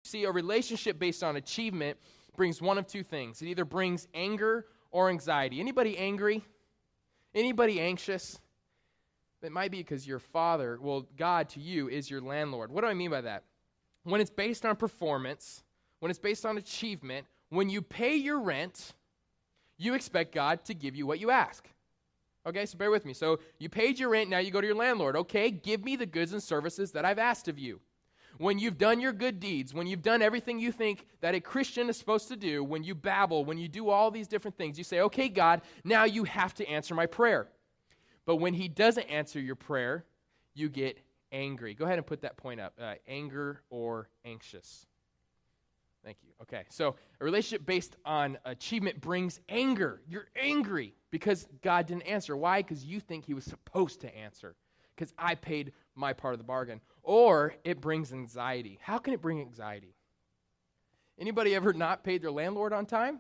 See, a relationship based on achievement brings one of two things. It either brings anger or anxiety. Anybody angry? Anybody anxious? It might be because your father, well, God to you is your landlord. What do I mean by that? When it's based on performance, when it's based on achievement, when you pay your rent, you expect God to give you what you ask. Okay, so bear with me. So you paid your rent, now you go to your landlord. Okay, give me the goods and services that I've asked of you. When you've done your good deeds, when you've done everything you think that a Christian is supposed to do, when you babble, when you do all these different things, you say, okay, God, now you have to answer my prayer. But when he doesn't answer your prayer, you get angry. Go ahead and put that point up, anger or anxious. Thank you. Okay, so a relationship based on achievement brings anger. You're angry because God didn't answer. Why? Because you think he was supposed to answer. Because I paid my part of the bargain. Or it brings anxiety. How can it bring anxiety? Anybody ever not paid their landlord on time?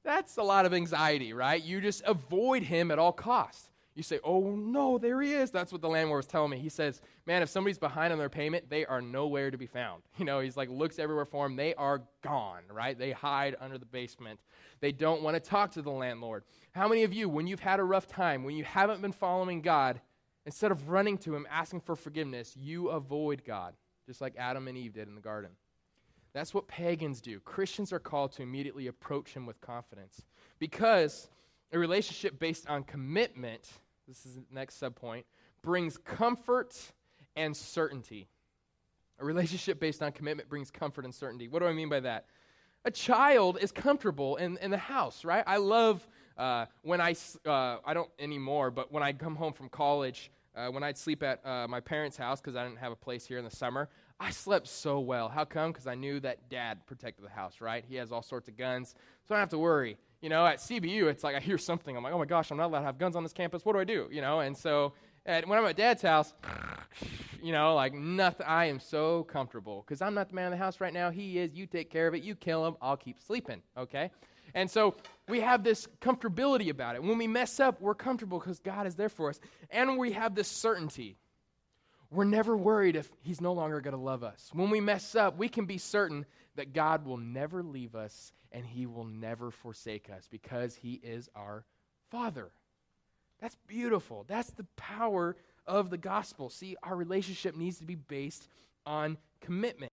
That's a lot of anxiety, right? You just avoid him at all costs. You say, oh no, there he is. That's what the landlord was telling me. He says, man, if somebody's behind on their payment, they are nowhere to be found. You know, he's like, looks everywhere for them. They are gone, right? They hide under the basement. They don't want to talk to the landlord. How many of you, when you've had a rough time, when you haven't been following God, instead of running to him, asking for forgiveness, you avoid God, just like Adam and Eve did in the garden? That's what pagans do. Christians are called to immediately approach him with confidence. Because a relationship based on commitment, this is the next subpoint, brings comfort and certainty. A relationship based on commitment brings comfort and certainty. What do I mean by that? A child is comfortable in the house, right? I love when I don't anymore, but when I come home from college, when I'd sleep at my parents' house because I didn't have a place here in the summer, I slept so well. How come? Because I knew that Dad protected the house, right? He has all sorts of guns, so I don't have to worry. You know, at CBU, it's like I hear something. I'm like, oh my gosh, I'm not allowed to have guns on this campus. What do I do? You know, and so when I'm at Dad's house, you know, like nothing. I am so comfortable because I'm not the man of the house right now. He is. You take care of it. You kill him. I'll keep sleeping, okay? And so we have this comfortability about it. When we mess up, we're comfortable because God is there for us. And we have this certainty. We're never worried if he's no longer going to love us. When we mess up, we can be certain that God will never leave us and he will never forsake us because he is our Father. That's beautiful. That's the power of the gospel. See, our relationship needs to be based on commitment.